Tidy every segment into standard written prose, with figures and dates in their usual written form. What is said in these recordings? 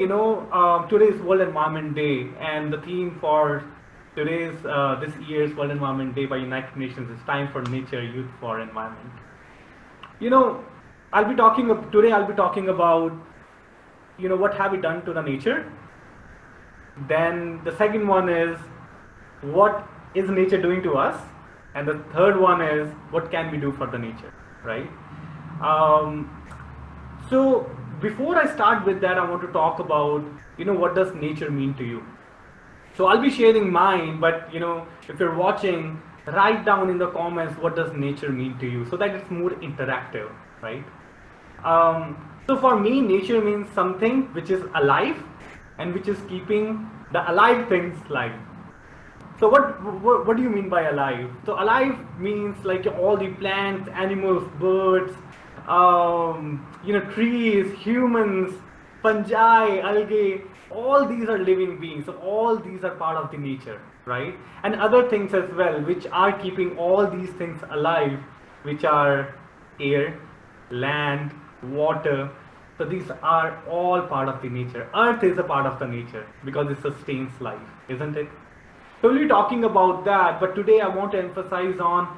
Today is World Environment Day, and the theme for this year's World Environment Day by United Nations is Time for Nature, Youth for Environment. You know, today. I'll be talking about what have we done to the nature. Then the second one is what is nature doing to us, and the third one is what can we do for the nature, right? Um, so before I start with that, I want to talk about what does nature mean to you. So I'll be sharing mine, but if you're watching, write down in the comments what does nature mean to you, so that it's more interactive, right? So for me, nature means something which is alive and which is keeping the alive things alive. So what do you mean by alive? So alive means like all the plants, animals, birds, trees, humans, fungi, algae. All these are living beings. So all these are part of the nature, right? And other things as well, which are keeping all these things alive, which are air, land, water. So these are all part of the nature. Earth is a part of the nature because it sustains life, isn't it? So we'll be talking about that, but today I want to emphasize on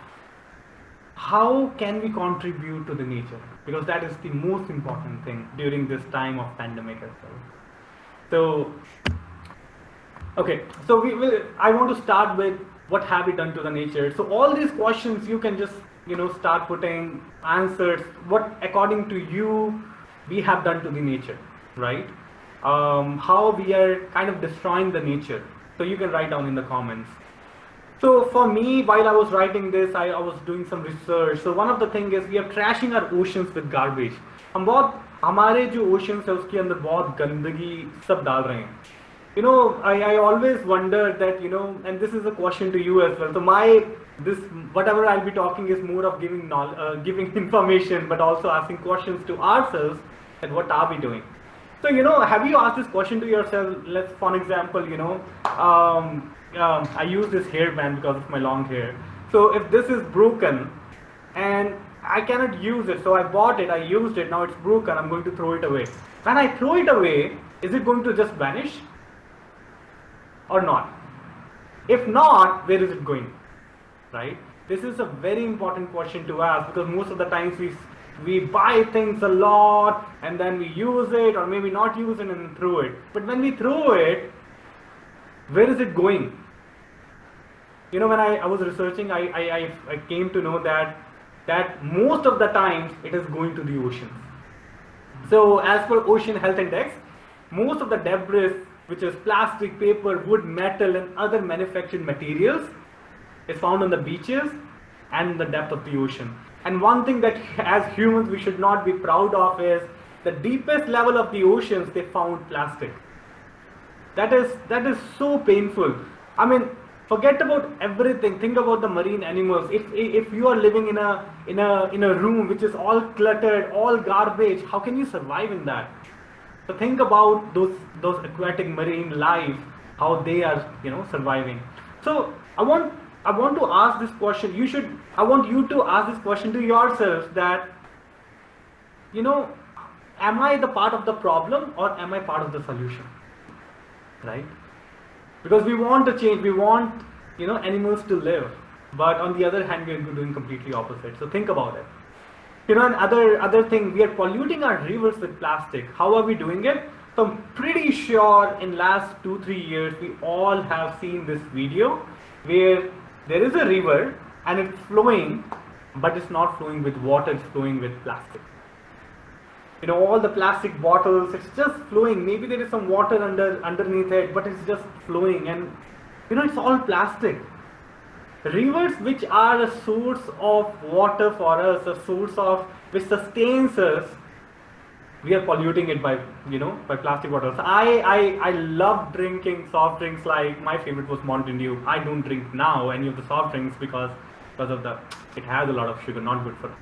how can we contribute to the nature, because that is the most important thing during this time of pandemic as well. So, okay, so I want to start with what have we done to the nature. So all these questions you can just start putting answers. What according to you we have done to the nature, right? How we are kind of destroying the nature. So you can write down in the comments. So for me, while I was writing this, I was doing some research. So one of the thing is we are trashing our oceans with garbage. हम बहुत हमारे जो oceans है उसके अंदर बहुत गंदगी सब डाल रहे हैं. I always wonder that and this is a question to you as well. So whatever I'll be talking is more of giving knowledge, giving information, but also asking questions to ourselves that what are we doing. So have you asked this question to yourself? Let's, for example, I use this hairband because of my long hair. So if this is broken and I cannot use it, so I bought it, I used it, now it's broken, I'm going to throw it away. When I throw it away, is it going to just vanish or not? If not, where is it going, right? This is a very important question to ask, because most of the times we buy things a lot and then we use it or maybe not use it and throw it. But when we throw it, where is it going? When I was researching, I came to know that most of the times it is going to the oceans. So as per Ocean Health Index, most of the debris, which is plastic, paper, wood, metal and other manufactured materials, is found on the beaches and in the depth of the ocean. And one thing that as humans we should not be proud of is the deepest level of the oceans they found plastic. That is so painful. I mean, forget about everything. Think about the marine animals. If you are living in a room which is all cluttered, all garbage, how can you survive in that? So think about those aquatic marine life, how they are surviving. So I want to ask this question. I want you to ask this question to yourself that am I the part of the problem or am I part of the solution? Right? Because we want to change, we want animals to live, but on the other hand we are doing completely opposite. So think about it. And other thing, we are polluting our rivers with plastic. How are we doing it? So I'm pretty sure in last 2-3 years we all have seen this video where there is a river and it's flowing, but it's not flowing with water, it's flowing with plastic. All the plastic bottles, it's just flowing. Maybe there is some water underneath it, but it's just flowing, and it's all plastic. Rivers, which are a source of water for us, a source of which sustains us, we are polluting it by plastic bottles. I love drinking soft drinks. Like my favorite was Mountain Dew. I don't drink now any of the soft drinks because of it has a lot of sugar, not good for us.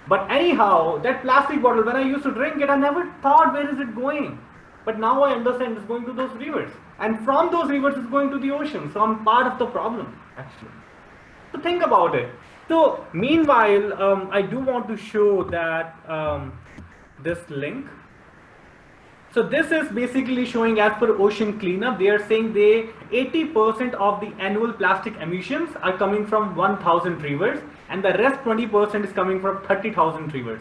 But anyhow, that plastic bottle, when I used to drink it, I never thought where is it going. But now I understand it's going to those rivers. And from those rivers it's going to the ocean. So I'm part of the problem, actually. So think about it. So meanwhile, I do want to show that this link. So this is basically showing, as per Ocean Cleanup, they are saying 80% of the annual plastic emissions are coming from 1,000 rivers, and the rest 20% is coming from 30,000 rivers.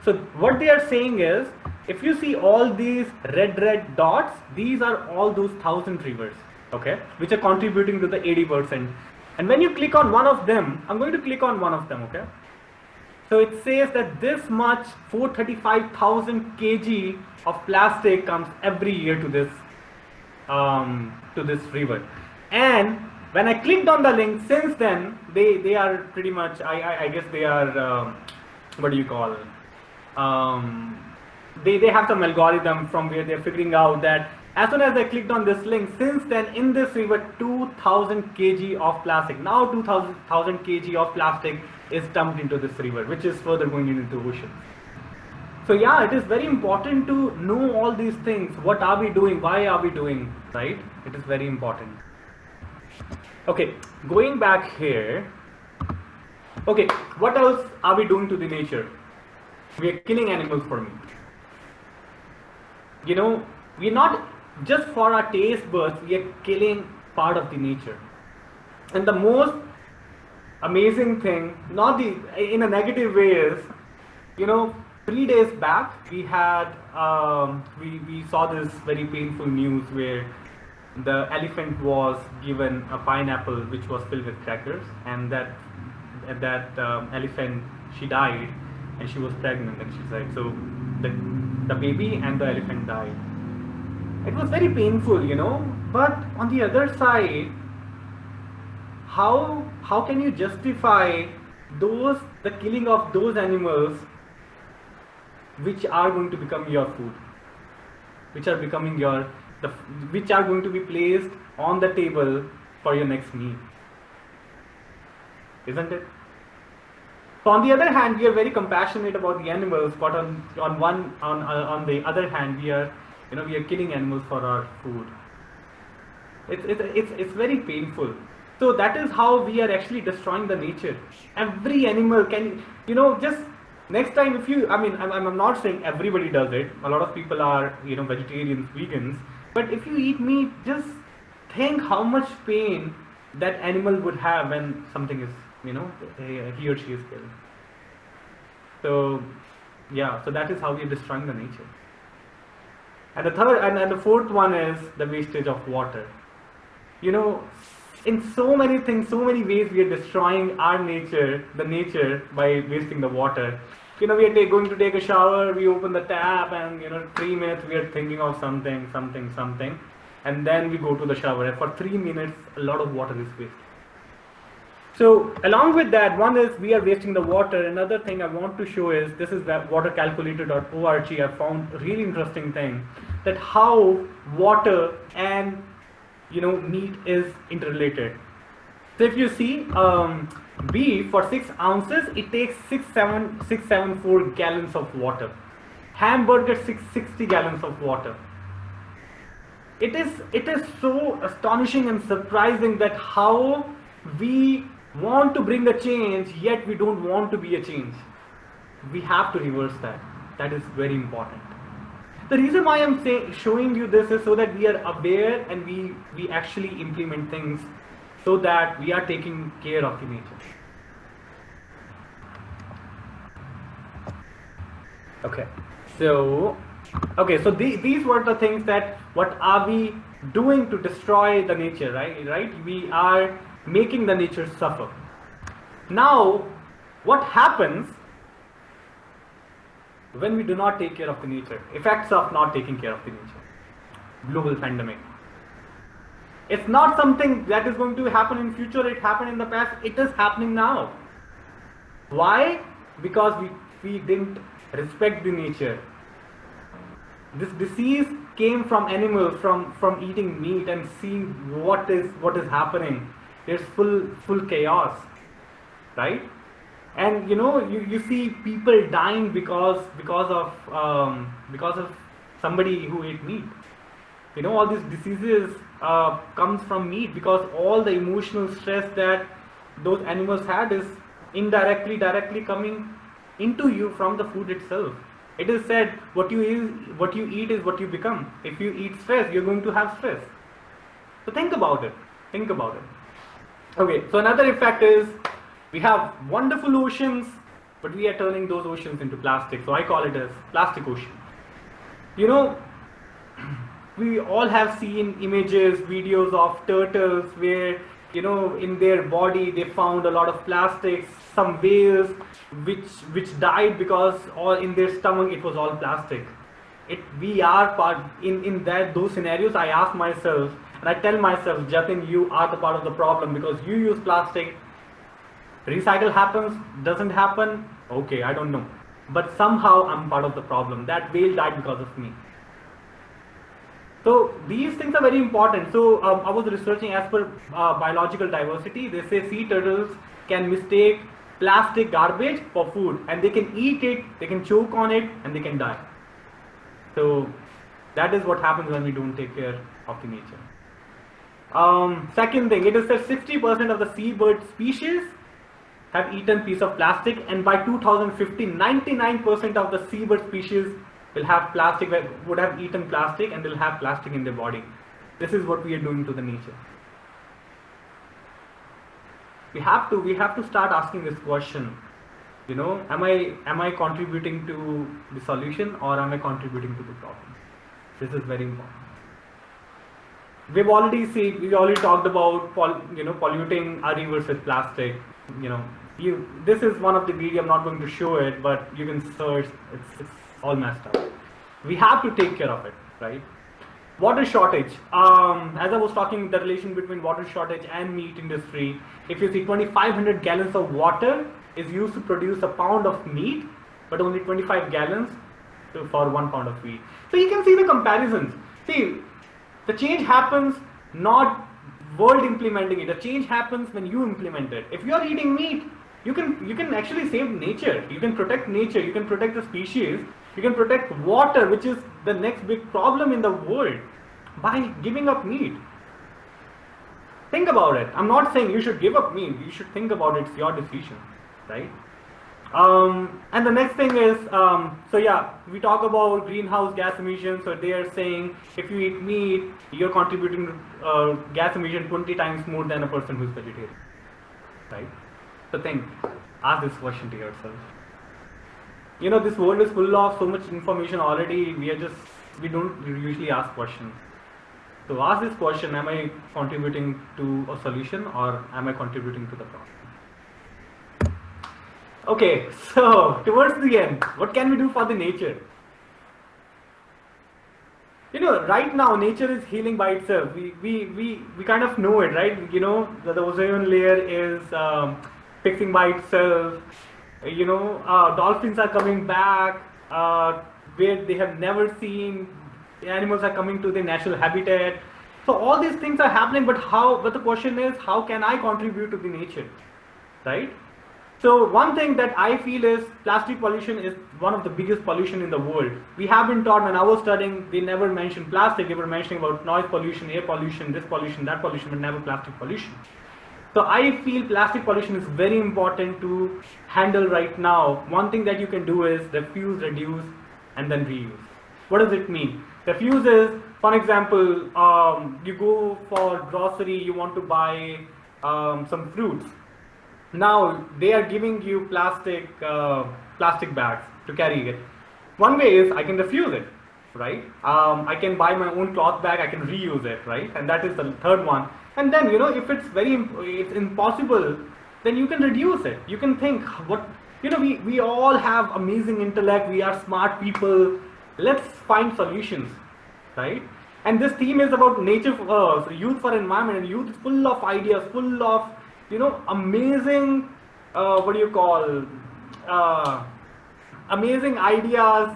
So what they are saying is, if you see all these red dots, these are all those 1,000 rivers, okay, which are contributing to the 80%. And when you click on one of them, I'm going to click on one of them, okay. So it says that this much 435,000 kg of plastic comes every year to this river. And when I clicked on the link, since then they are pretty much, I guess they are what do you call, they have some algorithm from where they're figuring out that as soon as I clicked on this link, since then in this river 2,000 kg of plastic, now 2,000 kg of plastic is dumped into this river, which is further going into oceans. So yeah, it is very important to know all these things. What are we doing? Why are we doing? Right? It is very important. Okay, going back here. Okay, what else are we doing to the nature? We are killing animals for meat. You know, we're not just for our taste buds, we are killing part of the nature. And the most amazing thing, not the in a negative way, is, you know, 3 days back we had we saw this very painful news where the elephant was given a pineapple which was filled with crackers, and that elephant, she died, and she was pregnant and she died. So the baby and the elephant died. It was very painful, you know. But on the other side, how can you justify the killing of those animals which are going to become your food, which are becoming which are going to be placed on the table for your next meal, isn't it? So on the other hand, we are very compassionate about the animals, but on the other hand, we are killing animals for our food. It's very painful. So that is how we are actually destroying the nature. Every animal can, just next time, if you, I'm not saying everybody does it. A lot of people are, vegetarians, vegans. But if you eat meat, just think how much pain that animal would have when something is, he or she is killed. So, yeah, so that is how we are destroying the nature. And the third and the fourth one is the wastage of water. In so many things, so many ways, we are destroying our nature, the nature, by wasting the water. We are going to take a shower, we open the tap, and 3 minutes we are thinking of something, and then we go to the shower. And for 3 minutes, a lot of water is wasted. So along with that, one is we are wasting the water. Another thing I want to show is, this is watercalculator.org. I found a really interesting thing, that how water and meat is interrelated. So if you see, beef for 6 ounces, it takes 674 gallons of water. Hamburger, 660 gallons of water. It is so astonishing and surprising that how we want to bring a change, yet we don't want to be a change. We have to reverse that. That is very important. The reason why I'm showing you this is so that we are aware and we actually implement things so that we are taking care of the nature. Okay, so these were the things that what are we doing to destroy the nature, right? We are making the nature suffer. Now, what happens when we do not take care of the nature? Effects of not taking care of the nature. Global pandemic. It's not something that is going to happen in future. It happened in the past. It is happening now. Why? Because we didn't respect the nature. This disease came from animals, from eating meat and seeing what is happening. There's full chaos, right? And you see people dying because of somebody who ate meat. All these diseases comes from meat, because all the emotional stress that those animals had is directly coming into you from the food itself. It is said what you eat is what you become. If you eat stress, you're going to have stress. So think about it. Think about it. Okay, so another effect is we have wonderful oceans, but we are turning those oceans into plastic. So I call it as plastic ocean. You know, we all have seen images, videos of turtles where, you know, in their body they found a lot of plastics, some whales which died because, or in their stomach it was all plastic. We are part in those scenarios. I ask myself and I tell myself, Jatin, you are the part of the problem because you use plastic. Recycle happens, doesn't happen, okay, I don't know, but somehow I'm part of the problem. That whale died because of me. So these things are very important. So I was researching as per biological diversity. They say sea turtles can mistake plastic garbage for food, and they can eat it, they can choke on it, and they can die. So that is what happens when we don't take care of the nature. Second thing, it is that 60% of the seabird species have eaten piece of plastic, and by 2050, 99% of the seabird species will have plastic, would have eaten plastic, and they'll have plastic in their body. This is what we are doing to the nature. We have to start asking this question. You know, am I contributing to the solution or am I contributing to the problem? This is very important. We already talked about polluting our rivers with plastic. You know, this is one of the video. I'm not going to show it, but you can search. It's all messed up. We have to take care of it, right? Water shortage. As I was talking, the relation between water shortage and meat industry. If you see, 2,500 gallons of water is used to produce a pound of meat, but only 25 gallons for 1 pound of meat. So you can see the comparisons. See, the change happens not world implementing it. The change happens when you implement it. If you are eating meat, you can actually save nature. You can protect nature. You can protect the species. You can protect water, which is the next big problem in the world, by giving up meat. Think about it. I'm not saying you should give up meat. You should think about it. It's your decision, right? And the next thing is, so yeah, we talk about greenhouse gas emissions. So they are saying if you eat meat, you're contributing gas emission 20 times more than a person who's vegetarian, right? So think, ask this question to yourself. You know, this world is full of so much information already. We don't usually ask questions. So ask this question: am I contributing to a solution or am I contributing to the problem? Okay, so towards the end, what can we do for the nature? You know, right now nature is healing by itself. We kind of know it, right? You know, the ozone layer is fixing by itself. You know, dolphins are coming back where they have never seen. The animals are coming to their natural habitat. So all these things are happening, but how? But the question is, how can I contribute to the nature, right? So one thing that I feel is plastic pollution is one of the biggest pollution in the world. We have been taught, when I was studying, they never mentioned plastic. They were mentioning about noise pollution, air pollution, this pollution, that pollution, but never plastic pollution. So I feel plastic pollution is very important to handle right now. One thing that you can do is refuse, reduce, and then reuse. What does it mean? Refuse is, for example, you go for grocery, you want to buy some fruits. Now they are giving you plastic bags to carry it. One way is I can refuse it, right? I can buy my own cloth bag, I can reuse it, right? And that is the third one. And then, you know, if it's impossible, then you can reduce it. You can think, we all have amazing intellect, we are smart people. Let's find solutions, right? And this theme is about nature, youth for environment, and youth is full of ideas, full of, you know, amazing, amazing ideas.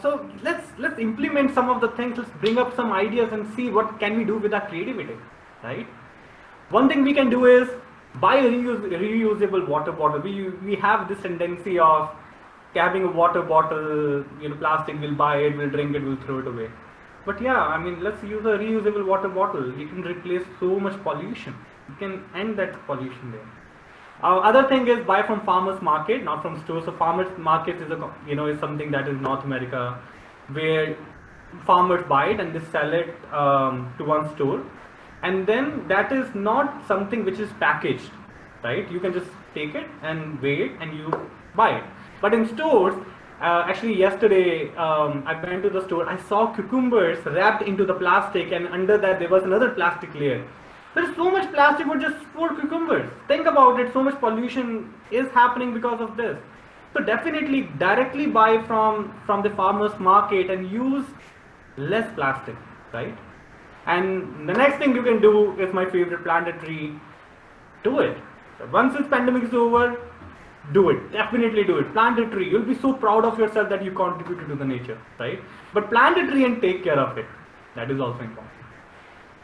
So let's implement some of the things. Let's bring up some ideas and see what can we do with our creativity, right? One thing we can do is buy a reusable water bottle. We have this tendency of having a water bottle, you know, plastic. We'll buy it, we'll drink it, we'll throw it away. But yeah, I mean, let's use a reusable water bottle. You can replace so much pollution. You can end that pollution there. Other thing is buy from farmers market, not from stores. So farmers market is is something that is North America, where farmers buy it and they sell it to one store, and then that is not something which is packaged, right? You can just take it and weigh it and you buy it. But in stores, actually yesterday I went to the store. I saw cucumbers wrapped into the plastic, and under that there was another plastic layer. There's so much plastic for just 4 cucumbers. Think about it. So much pollution is happening because of this. So definitely directly buy from the farmers market and use less plastic, right? And the next thing you can do is my favorite, plant a tree. Do it. Once this pandemic is over, do it. Definitely do it. Plant a tree. You'll be so proud of yourself that you contributed to the nature, right? But plant a tree and take care of it. That is also important.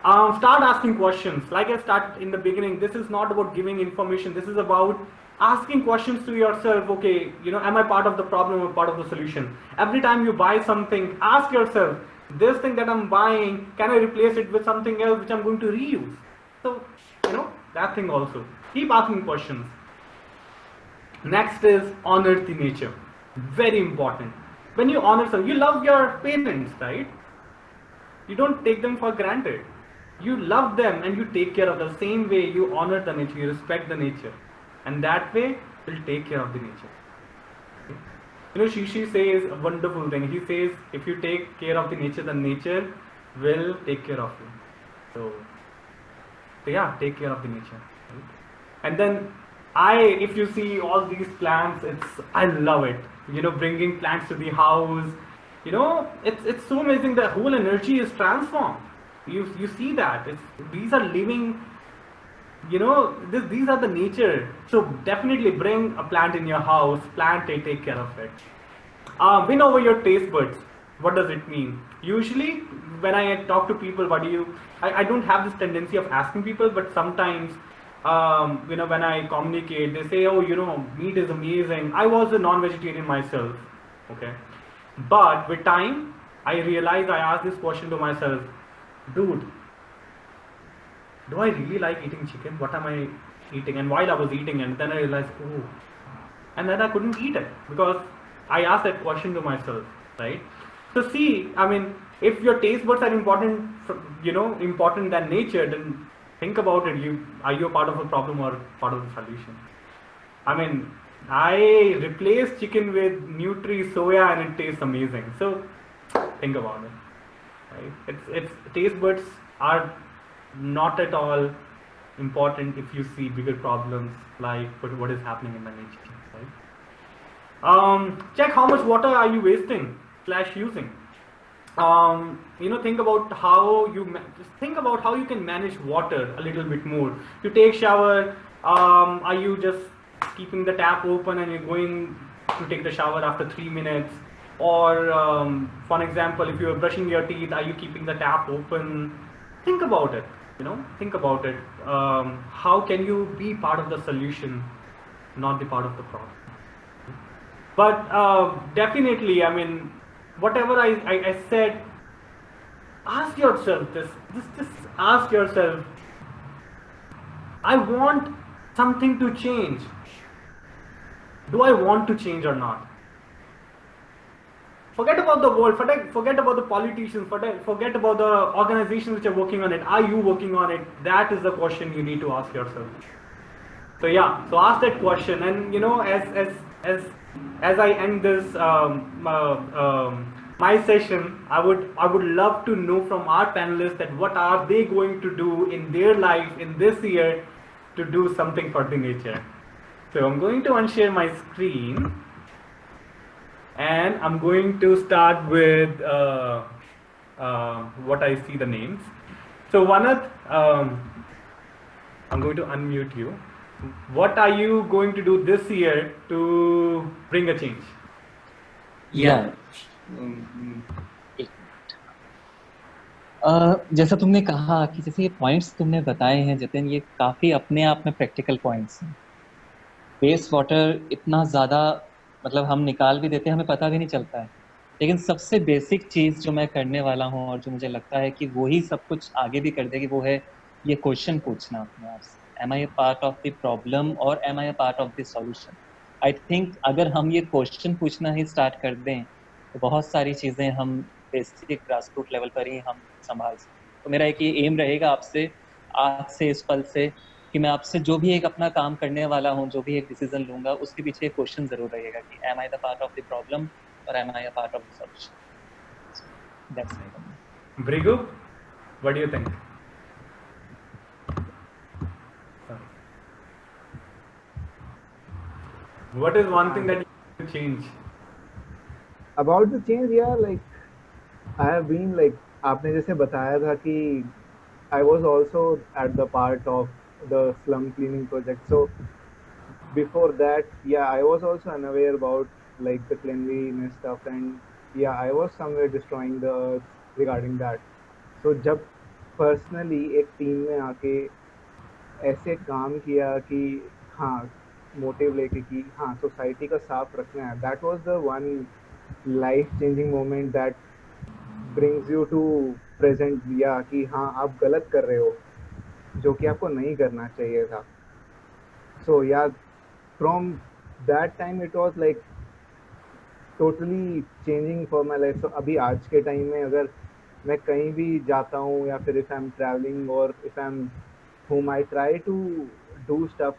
Start asking questions. Like I started in the beginning, this is not about giving information. This is about asking questions to yourself. Okay, am I part of the problem or part of the solution? Every time you buy something, ask yourself, this thing that I'm buying, can I replace it with something else which I'm going to reuse? So, that thing also. Keep asking questions. Next is honor the nature. Very important. When you honor someone, you love your parents, right? You don't take them for granted. You love them and you take care of them. The same way you honor the nature, you respect the nature. And that way, you'll take care of the nature. Shishi says a wonderful thing. He says, if you take care of the nature will take care of you. So yeah, take care of the nature. Right? And then if you see all these plants, I love it. Bringing plants to the house. It's so amazing. The whole energy is transformed. You see that. These are living. These are the nature. So definitely bring a plant in your house. Plant it. Take care of it. Win over your taste buds. What does it mean? Usually, when I talk to people, I don't have this tendency of asking people, but sometimes, when I communicate, they say, oh, meat is amazing. I was a non-vegetarian myself, okay? But with time, I realized I asked this question to myself, dude, do I really like eating chicken? What am I eating? And while I was eating it, then I realized, oh, and then I couldn't eat it because I asked that question to myself, right? So see, if your taste buds are important, important than nature, then think about it. Are you a part of a problem or part of the solution? I replaced chicken with Nutri soya and it tastes amazing. So think about it. Right? It's taste buds are not at all important if you see bigger problems like what is happening in the nature. Right? Check how much water are you wasting / using. Think about how you can manage water a little bit more. You take shower. Are you just keeping the tap open and you're going to take the shower after 3 minutes? Or, for example, if you're brushing your teeth, are you keeping the tap open? Think about it. Think about it. How can you be part of the solution, not the part of the problem? But definitely, whatever I said, ask yourself this. Just ask yourself, I want something to change. Do I want to change or not? Forget about the world, forget about the politicians, forget about the organizations which are working on it. Are you working on it? That is the question you need to ask yourself. So yeah, so ask that question, and as I end this my session, I would love to know from our panelists that what are they going to do in their life in this year to do something for the nature. So I'm going to unshare my screen, and I'm going to start with what I see the names. So Vanath, I'm going to unmute you. What are you going to do this year to bring a change? Yeah. जैसा तुमने कहा कि जैसे ये points तुमने बताए हैं जतिन, ये काफी अपने आप में प्रैक्टिकल पॉइंट्स हैं. वेस्ट वाटर इतना ज़्यादा मतलब हम निकाल भी देते हैं, हमें पता भी नहीं चलता है. लेकिन सबसे बेसिक चीज़ जो मैं करने वाला हूँ और जो मुझे लगता है कि वो ही सब कुछ आगे भी कर देगी, वो है ये क्वेश्चन पूछना अपने आप से. am I a part of the problem or am I a part of the solution? I think अगर हम ये क्वेश्चन पूछना ही स्टार्ट कर दें तो बहुत सारी चीजें हम बेसिक ग्रास रूट लेवल पर ही हम संभाल सकते हैं। तो मेरा एक ये एम रहेगा आपसे आज से इस पल से कि मैं आपसे जो भी एक अपना काम करने वाला हूँ, जो भी एक डिसीजन लूंगा, उसके पीछे एक क्वेश्चन जरूर रहेगा कि am I the part of the problem or am I a part of the solution? So that's my Brigu, what do you think? What is one thing that you want to change? About the change, yeah, like I have been like आपने जैसे बताया था कि I was also at the part of the slum cleaning project. So before that, yeah, I was also unaware about like the cleanliness stuff, and yeah, I was somewhere destroying the earth regarding that. So जब personally एक team में आके ऐसे काम किया कि हाँ motive लेके कि हाँ सोसाइटी का साफ रखना है, that was the one life changing moment that brings you to present, या कि हाँ आप गलत कर रहे हो जो कि आपको नहीं करना चाहिए था. So yeah from that time it was like totally changing for my life. So अभी आज के टाइम में अगर मैं कहीं भी जाता हूँ या फिर इफ आई एम ट्रैवलिंग और if I am whom I try to do stuff,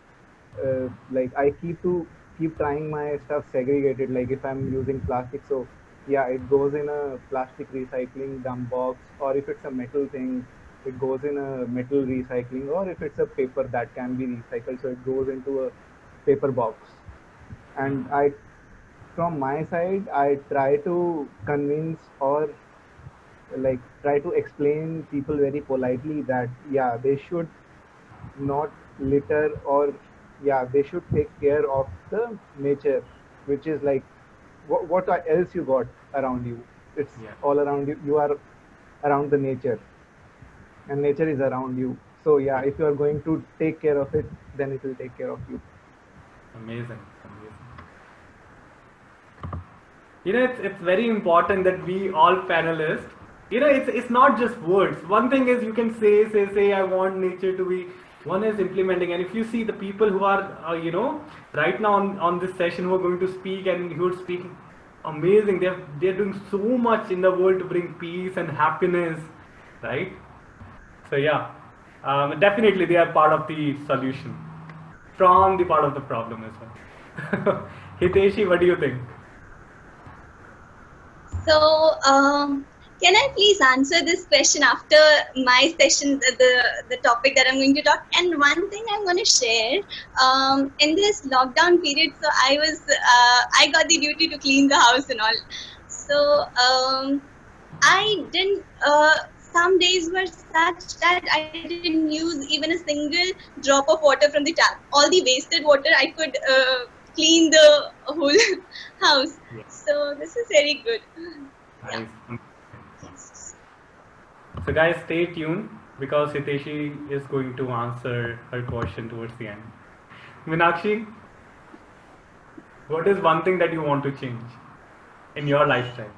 like I keep trying my stuff segregated. Like if I'm using plastic, so yeah, it goes in a plastic recycling dump box, or if it's a metal thing, it goes in a metal recycling, or if it's a paper that can be recycled, so it goes into a paper box. And from my side, I try to convince or like try to explain people very politely that yeah, they should not litter, or yeah, they should take care of the nature, which is like what else you got around you. It's all around you. You are around the nature and nature is around you. So yeah, if you are going to take care of it, then it will take care of you. Amazing. You know, it's very important that we all panelists, you know, it's not just words. One thing is you can say I want nature to be. One is implementing, and if you see the people who are you know, right now on this session who are going to speak and who are speaking, amazing. They're doing so much in the world to bring peace and happiness, right? So yeah, definitely they are part of the solution from the part of the problem as well. Hiteshi, what do you think? So, can I please answer this question after my session, the topic that I'm going to talk? And one thing I'm going to share, in this lockdown period, so I got the duty to clean the house and all. So, I didn't, some days were such that I didn't use even a single drop of water from the tap. All the wasted water I could clean the whole house. Yes. So this is very good. Nice. Yeah. So guys, stay tuned because Hiteshi is going to answer her question towards the end. Meenakshi, what is one thing that you want to change in your lifestyle?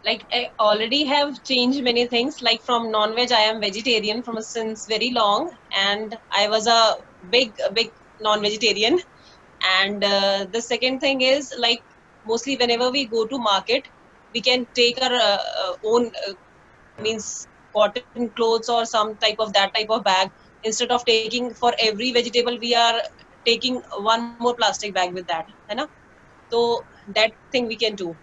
Like I already have changed many things. Like from non-veg, I am vegetarian since very long, and I was a big non-vegetarian. And the second thing is, like, mostly whenever we go to market, we can take our own means cotton clothes or some type of bag. Instead of taking for every vegetable, we are taking one more plastic bag with that, है ना? So that thing we can do.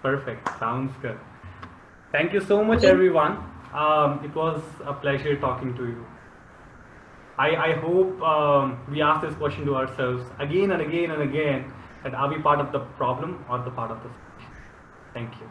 Perfect. Sounds good. Thank you so much, everyone. It was a pleasure talking to you. I hope we ask this question to ourselves again and again and again, that are we part of the problem or the part of the solution? Thank you.